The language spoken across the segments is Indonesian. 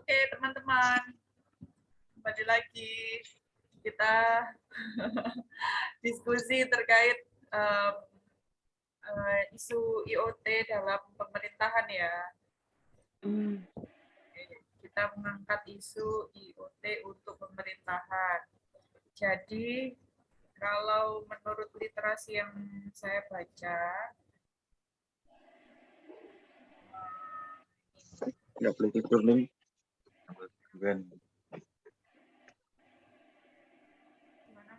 Oke, teman-teman, kembali lagi kita diskusi terkait isu IoT dalam pemerintahan ya. Kita mengangkat isu IoT untuk pemerintahan. Jadi, kalau menurut literasi yang saya baca, nggak boleh tidur nih. gimana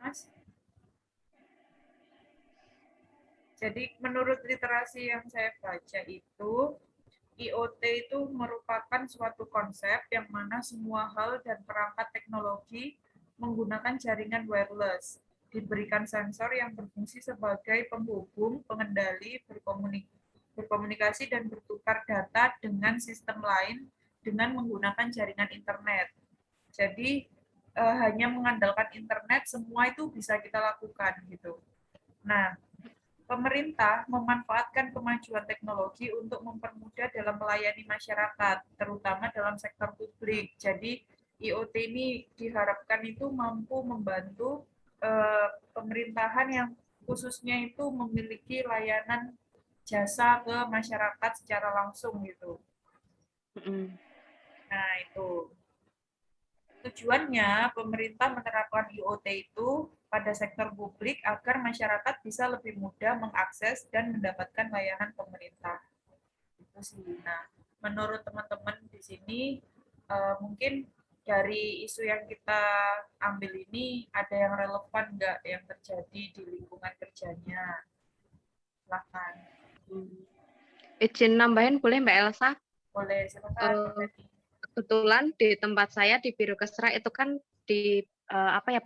Mas? Jadi, menurut literasi yang saya baca itu, IoT itu merupakan suatu konsep yang mana semua hal dan perangkat teknologi menggunakan jaringan wireless, diberikan sensor yang berfungsi sebagai penghubung, pengendali, berkomunikasi dan bertukar data dengan sistem lain dengan menggunakan jaringan internet. Jadi hanya mengandalkan internet semua itu bisa kita lakukan gitu. Nah, pemerintah memanfaatkan kemajuan teknologi untuk mempermudah dalam melayani masyarakat, terutama dalam sektor publik. Jadi IoT ini diharapkan itu mampu membantu pemerintahan yang khususnya itu memiliki layanan jasa ke masyarakat secara langsung gitu. Nah itu tujuannya pemerintah menerapkan IoT itu pada sektor publik agar masyarakat bisa lebih mudah mengakses dan mendapatkan layanan pemerintah. Itu sih. Nah, menurut teman-teman di sini mungkin dari isu yang kita ambil ini ada yang relevan nggak yang terjadi di lingkungan kerjanya? Silahkan. Izin nambahin boleh Mbak Elsa? Boleh, silakan. Kebetulan di tempat saya di Biro Kesra itu kan di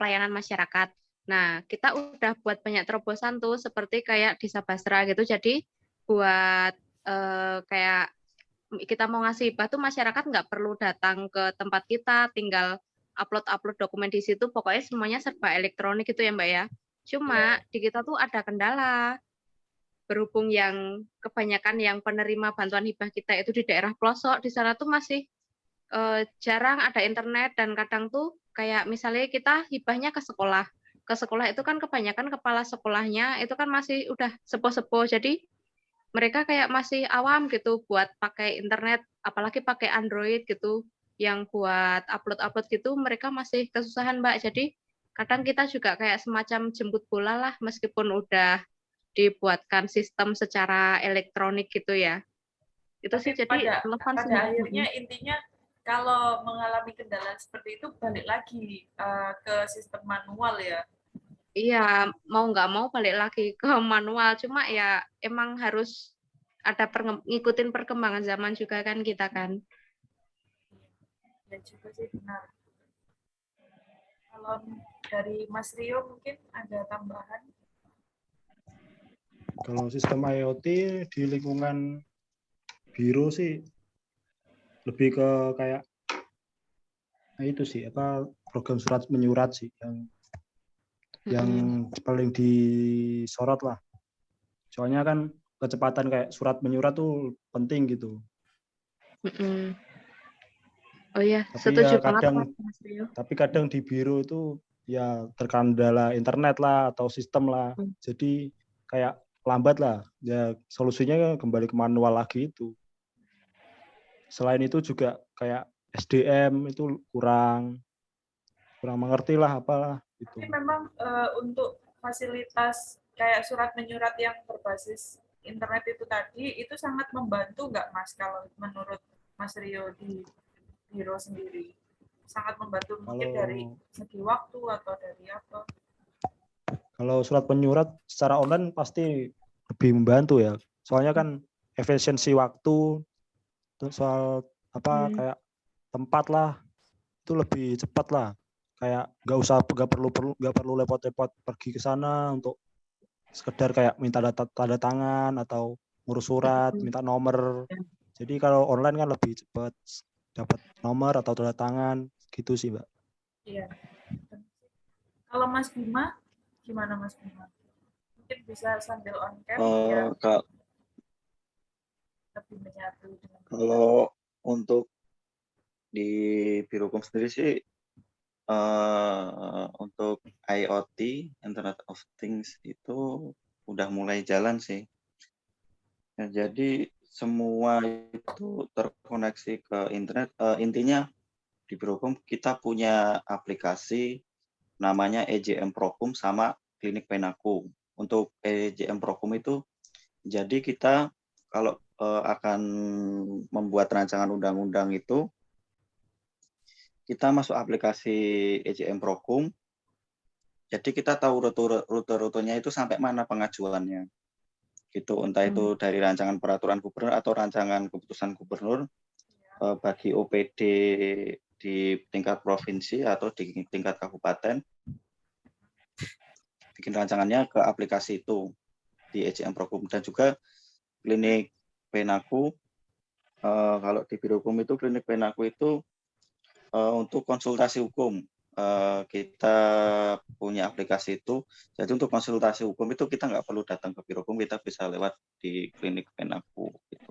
pelayanan masyarakat. Nah, kita udah buat banyak terobosan tuh seperti kayak di Sabasra gitu. Jadi buat kayak kita mau ngasih hibah tuh masyarakat nggak perlu datang ke tempat kita, tinggal upload dokumen di situ. Pokoknya semuanya serba elektronik gitu ya Mbak ya. Cuma di kita tuh ada kendala. Berhubung yang kebanyakan yang penerima bantuan hibah kita itu di daerah pelosok, di sana tuh masih jarang ada internet dan kadang tuh kayak misalnya kita hibahnya ke sekolah. Ke sekolah itu kan kebanyakan kepala sekolahnya itu kan masih udah sepuh-sepuh. Jadi mereka kayak masih awam gitu buat pakai internet, apalagi pakai Android gitu. Yang buat upload-upload gitu mereka masih kesusahan, Mbak. Jadi kadang kita juga kayak semacam jemput bola lah meskipun udah dibuatkan sistem secara elektronik gitu ya. Itu Tapi sih jadi pada akhirnya intinya kalau mengalami kendala seperti itu balik lagi ke sistem manual ya. Iya, mau nggak mau balik lagi ke manual. Cuma ya emang harus ada ngikutin perkembangan zaman juga kan kita kan. Ya juga sih benar. Kalau dari Mas Rio mungkin ada tambahan? Kalau sistem IoT di lingkungan biro sih lebih ke kayak itu sih program surat menyurat sih yang paling disorot lah. Soalnya kan kecepatan kayak surat menyurat tuh penting gitu. Oh iya, tapi setuju ya banget kadang Mas Rio. Tapi kadang di biro itu ya terkendala internet lah atau sistem lah. Jadi kayak lambat lah. Ya solusinya kembali ke manual lagi itu. Selain itu juga kayak SDM itu kurang mengerti lah apalah itu. Tapi memang untuk fasilitas kayak surat menyurat yang berbasis internet itu tadi itu sangat membantu nggak Mas kalau menurut Mas Rio di biro sendiri? Sangat membantu mungkin dari segi waktu atau dari apa? Kalau surat menyurat secara online pasti lebih membantu ya. Soalnya kan efisiensi waktu, soal kayak tempat lah itu lebih cepat lah. Kayak nggak perlu repot-repot pergi ke sana untuk sekedar kayak minta tanda tangan atau ngurus surat, minta nomor. Jadi kalau online kan lebih cepat dapat nomor atau tanda tangan gitu sih, Mbak. Iya. Kalau Mas Bima, gimana Mas Bima? Mungkin bisa sambil on cam ya. Lebih menyatu dengan kalau untuk di Birohukum sendiri sih untuk IoT, Internet of Things itu udah mulai jalan sih. Nah, jadi semua itu terkoneksi ke internet. Intinya di Birohukum kita punya aplikasi namanya EJM Prokum sama Klinik Penaku. Untuk EJM Prokum itu, jadi kita kalau akan membuat rancangan undang-undang itu, kita masuk aplikasi EJM Prokum, jadi kita tahu rute-rutenya itu sampai mana pengajuannya. Gitu, entah itu dari rancangan peraturan gubernur atau rancangan keputusan gubernur bagi OPD di tingkat provinsi atau di tingkat kabupaten, bikin rancangannya ke aplikasi itu di EJM Prokum. Dan juga Klinik Penaku, kalau di Birohukum itu Klinik Penaku itu untuk konsultasi hukum. Kita punya aplikasi itu, jadi untuk konsultasi hukum itu kita nggak perlu datang ke Birohukum, kita bisa lewat di Klinik Penaku. Gitu.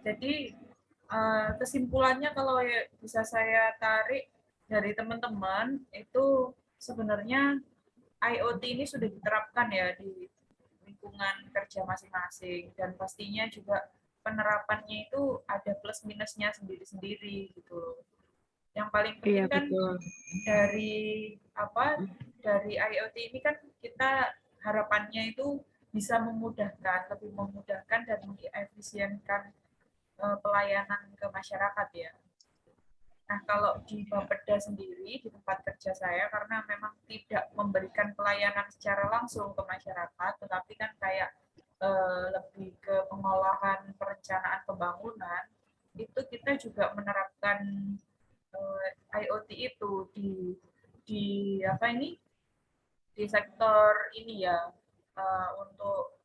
Jadi kesimpulannya kalau bisa saya tarik dari teman-teman itu sebenarnya IoT ini sudah diterapkan ya di lingkungan kerja masing-masing dan pastinya juga penerapannya itu ada plus minusnya sendiri-sendiri gitu. Yang paling penting kan dari IoT ini kan kita harapannya itu bisa lebih memudahkan dan mengefisienkan pelayanan ke masyarakat ya. Nah, kalau di Bapeda sendiri, di tempat kerja saya, karena memang tidak memberikan pelayanan secara langsung ke masyarakat, tetapi kan kayak lebih ke pengolahan perencanaan pembangunan, itu kita juga menerapkan IoT itu di di sektor ini ya, untuk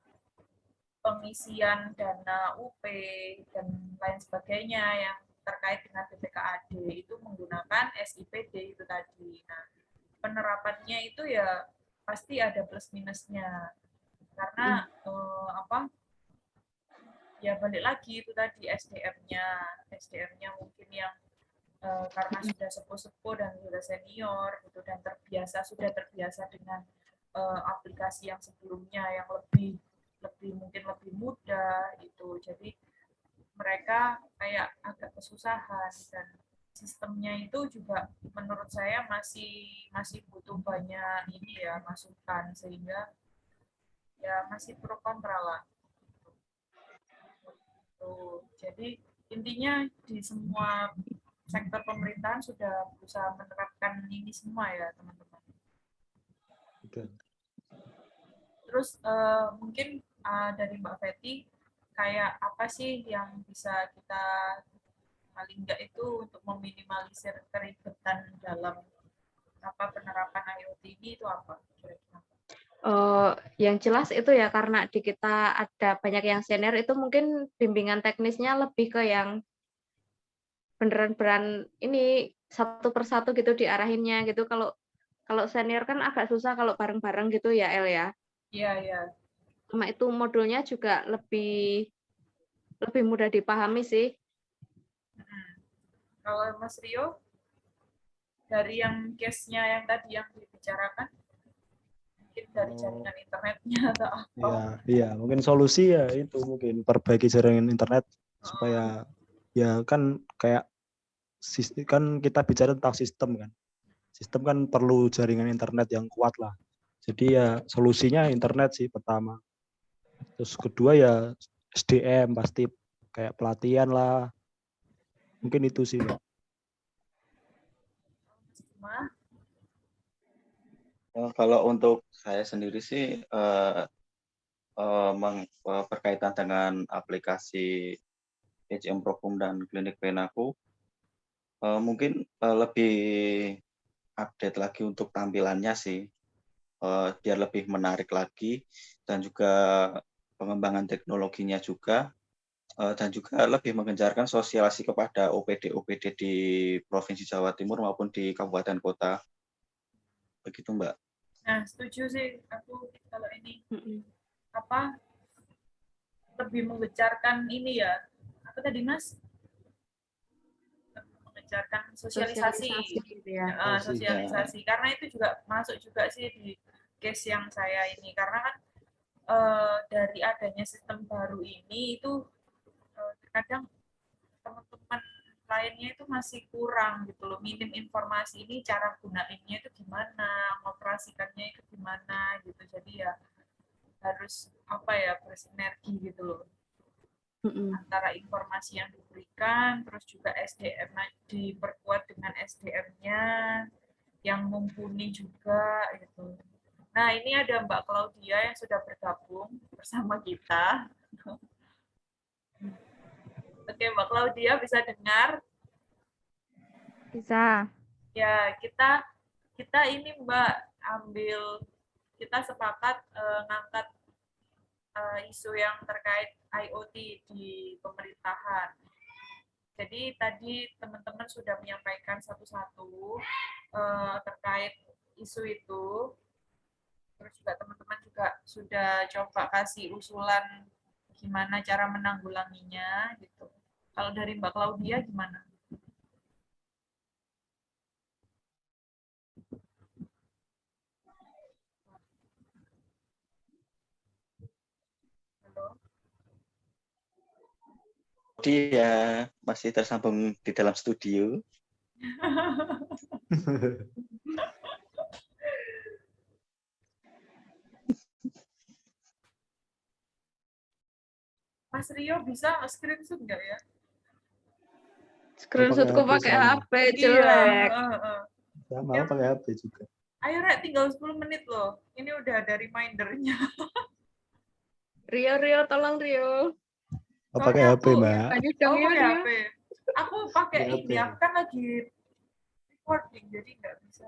pengisian dana UP dan lain sebagainya yang terkait dengan BPKAD itu menggunakan SIPD itu tadi. Nah, penerapannya itu ya pasti ada plus minusnya karena ya balik lagi itu tadi SDM-nya mungkin yang karena sudah sepuh-sepuh dan sudah senior gitu dan sudah terbiasa dengan aplikasi yang sebelumnya yang mungkin lebih mudah gitu. Jadi mereka kayak agak kesusahan dan sistemnya itu juga menurut saya masih butuh banyak ini ya masukan sehingga ya masih pro kontra lah. Jadi intinya di semua sektor pemerintahan sudah berusaha menerapkan ini semua ya teman-teman. Terus mungkin dari Mbak Feti kayak apa sih yang bisa kita paling enggak itu untuk meminimalisir keribetan dalam penerapan IoT ini itu apa kira-kira? Yang jelas itu ya karena di kita ada banyak yang senior itu mungkin bimbingan teknisnya lebih ke yang beneran ini satu persatu gitu diarahinnya gitu. Kalau senior kan agak susah kalau bareng-bareng gitu ya El ya. Iya. Sama itu modulnya juga lebih mudah dipahami sih. Kalau Mas Rio dari yang case-nya yang tadi yang dibicarakan mungkin dari jaringan internetnya atau apa? Iya, mungkin solusi ya itu mungkin perbaiki jaringan internet supaya ya kan kayak kan kita bicara tentang sistem kan. Sistem kan perlu jaringan internet yang kuat lah. Jadi ya solusinya internet sih pertama. Terus kedua ya SDM pasti kayak pelatihan lah. Mungkin itu sih, Mbak. Kalau untuk saya sendiri sih berkaitan dengan aplikasi EJM Prokum dan Klinik Penaku, mungkin lebih update lagi untuk tampilannya sih, biar lebih menarik lagi dan juga pengembangan teknologinya juga, dan juga lebih mengencarkan sosialisasi kepada OPD di Provinsi Jawa Timur maupun di kabupaten kota. Begitu, Mbak. Nah, setuju sih aku kalau ini lebih mengejarkan ini ya apa tadi Mas? Mengejarkan sosialisasi. gitu ya. Sosialisasi. Karena itu juga masuk juga sih di case yang saya ini. Karena kan dari adanya sistem baru ini itu terkadang teman-teman lainnya itu masih kurang gitu loh, minim informasi ini cara gunainnya itu gimana, mengoperasikannya itu gimana gitu. Jadi ya harus bersinergi gitu loh antara informasi yang diberikan, terus juga SDM diperkuat dengan SDM-nya yang mumpuni juga gitu. Nah, ini ada Mbak Claudia yang sudah bergabung bersama kita. Oke, Mbak Claudia bisa dengar? Bisa. Ya, kita ini Mbak kita sepakat ngangkat isu yang terkait IoT di pemerintahan. Jadi tadi teman-teman sudah menyampaikan satu-satu terkait isu itu. Terus juga teman-teman juga sudah coba kasih usulan gimana cara menanggulanginya gitu. Kalau dari Mbak Claudia gimana? Halo? Dia masih tersambung di dalam studio. Mas Rio bisa screenshot nggak ya? Screenshotku HP pakai sama. HP jelek. Sama pakai HP juga. Ayo Rek, tinggal 10 menit loh. Ini udah ada reminder-nya. Rio, tolong Rio. Oh, pakai HP, Mbak. Ayo dong Oh, ya, pakai Rio. HP. Aku pakai Pakai ini, HP. aku kan lagi recording, jadi nggak bisa.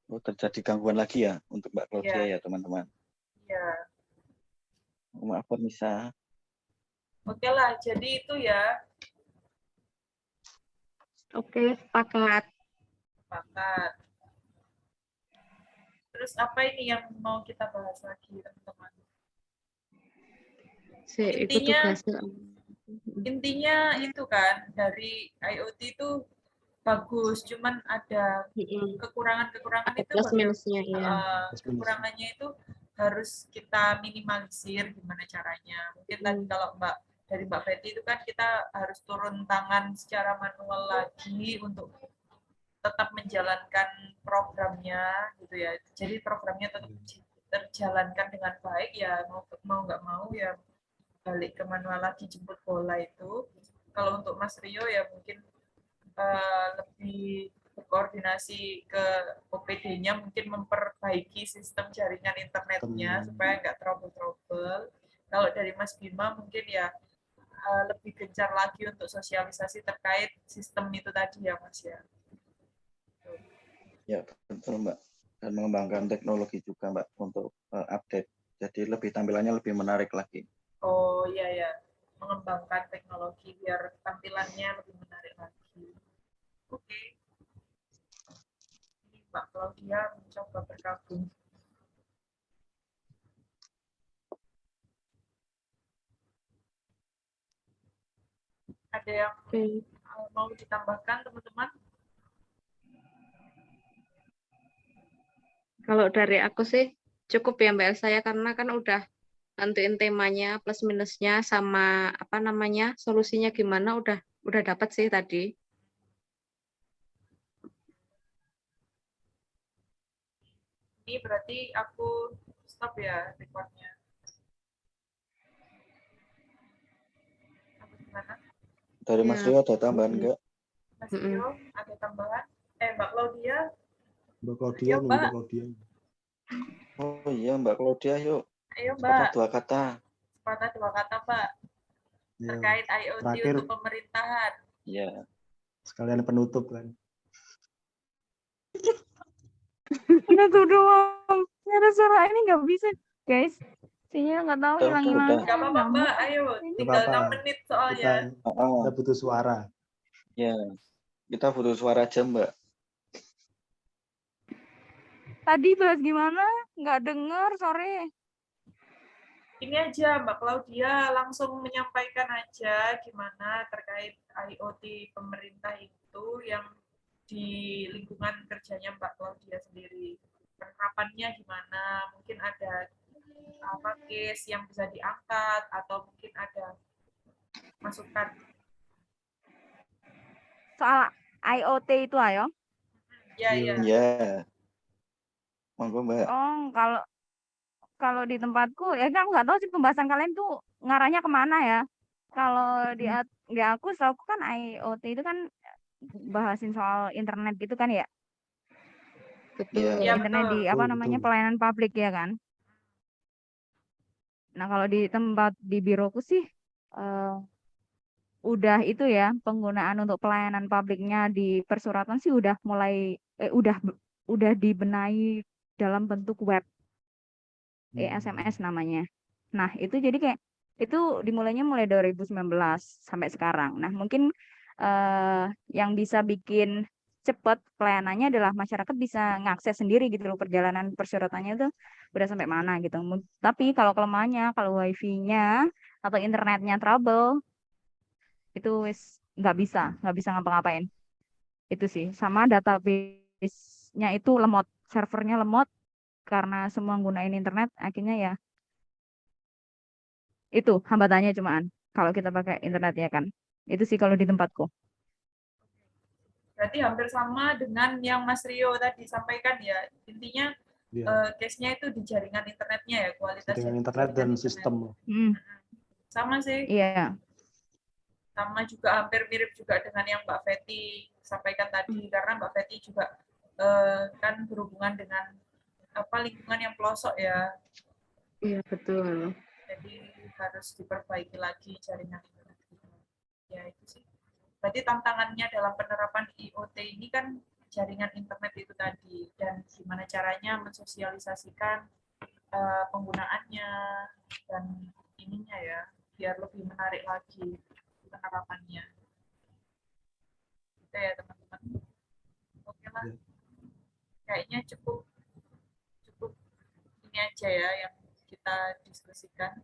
Oh, terjadi gangguan lagi ya untuk Mbak Claudia Iya. ya, teman-teman. Ya, Maaf, Nisa. oke lah. Jadi itu ya, Oke, sepakat. sepakat. Terus apa ini yang mau kita bahas lagi, teman-teman? Intinya itu kan, dari IoT itu bagus, cuman ada kekurangan-kekurangan itu plus minusnya ya. kekurangannya itu harus kita minimalisir gimana caranya. Mungkin tadi kalau dari Mbak Betty itu kan kita harus turun tangan secara manual lagi untuk tetap menjalankan programnya gitu ya. Jadi programnya tetap terjalankan dengan baik ya, mau nggak mau ya balik ke manual lagi, jemput bola itu. Kalau untuk Mas Rio ya mungkin lebih berkoordinasi ke OPD-nya, mungkin memperbaiki sistem jaringan internetnya supaya nggak trouble-trouble. Kalau dari Mas Bima mungkin ya lebih gencar lagi untuk sosialisasi terkait sistem itu tadi ya Mas ya. Ya, betul Mbak. Dan mengembangkan teknologi juga Mbak untuk update. Jadi lebih tampilannya lebih menarik lagi. Oh iya ya, mengembangkan teknologi biar tampilannya lebih menarik lagi. Oke. Ini Mbak Claudia mencoba bergabung. Ada yang mau ditambahkan, teman-teman? Kalau dari aku sih cukup ya Mbak Elsa ya, karena kan udah nentuin temanya plus minusnya sama apa namanya solusinya gimana udah dapat sih tadi. Ini berarti aku stop ya recordnya. Gimana? Dari Mas Rio ada tambahan enggak? Mas Rio ada tambahan? Mbak Claudia? Mbak Claudia, Mbak Claudia. Oh iya Mbak Claudia, yuk. Ayo Mbak. Dua kata. Sepatah dua kata Mbak. Ya, terkait IoT terakhir, untuk pemerintahan. Iya. Sekalian penutup kan. Udah tuh doang. Suara ini nggak bisa, guys. Sinyal nggak tahu Udah, hilang-hilang. udah. Nggak apa-apa Mbak, ayo tinggal apa-apa. 6 menit soalnya. Kita butuh suara. Ya, kita butuh suara aja Mbak. Tadi bahas gimana? Nggak dengar, sore. Ini aja Mbak Claudia langsung menyampaikan aja gimana terkait IoT pemerintah itu yang di lingkungan kerjanya Mbak Claudia sendiri. Penerapannya gimana? Mungkin ada apa case yang bisa diangkat atau mungkin ada masukan. Soal IoT itu ayo. Ya, ya. Ya. Monggo Mbak. Oh, kalau di tempatku ya kan nggak tahu sih pembahasan kalian tuh ngarahnya kemana ya. Kalau di aku, setahu kan IoT itu kan bahasin soal internet gitu kan ya. Betul. Ya, Internet betul. di apa namanya Betul. pelayanan publik ya kan. Nah kalau di tempat di biroku sih udah itu ya penggunaan untuk pelayanan publiknya di persuratan sih udah mulai udah dibenahi dalam bentuk web. SMS namanya. Nah, itu jadi kayak itu dimulainya mulai 2019 sampai sekarang. Nah, mungkin yang bisa bikin cepat pelayanannya adalah masyarakat bisa ngakses sendiri gitu loh perjalanan persyaratannya itu udah sampai mana gitu. Tapi kalau kelemahannya, kalau wifi-nya atau internetnya trouble, itu wis nggak bisa ngapa-ngapain. Itu sih. Sama database-nya itu lemot, servernya lemot karena semua nggunain internet, akhirnya ya itu hambatannya cuman kalau kita pakai internet ya kan. Itu sih kalau di tempatku. Berarti hampir sama dengan yang Mas Rio tadi sampaikan ya. Intinya Iya. case-nya itu di jaringan internetnya ya, kualitas Jaringan internet dan internet. sistem. Sama sih. Iya. Sama juga hampir mirip juga dengan yang Mbak Fetty sampaikan tadi, karena Mbak Fetty juga kan berhubungan dengan lingkungan yang pelosok ya. Iya, betul. Jadi harus diperbaiki lagi jaringan internet. Ya itu sih. Berarti tantangannya dalam penerapan IoT ini kan jaringan internet itu tadi, dan gimana caranya mensosialisasikan penggunaannya dan ininya ya, biar lebih menarik lagi penerapannya. Gitu ya teman-teman. Oke lah. Kayaknya cukup ini aja ya yang kita diskusikan.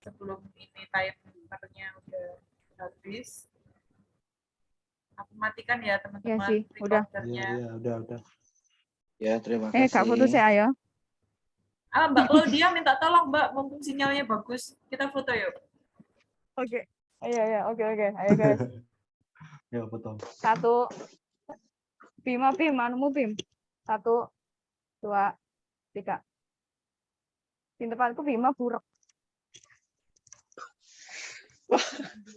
Sebelum ini timernya udah habis. Aku matikan ya teman-teman. Iya sih, udah. Iya, udah. Ya, terima kasih. Kak foto saya ayo. Mbak Claudia minta tolong Mbak, mumpung sinyalnya bagus, kita foto yuk. Oke. Iya, oke. Ayo guys. Ya, betul. 1 Bim, manumu Bim. 1, 2, 3. Di depanku Bima buruk.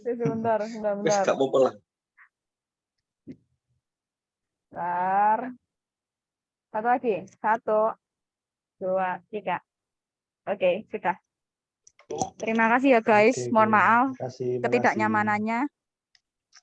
Sebentar. Wes gak apa-apa lah. Bentar. 1 lagi. 1, 2, 3. Oke, sudah. Terima kasih ya guys. Oke, Mohon maaf makasih. ketidaknyamanannya.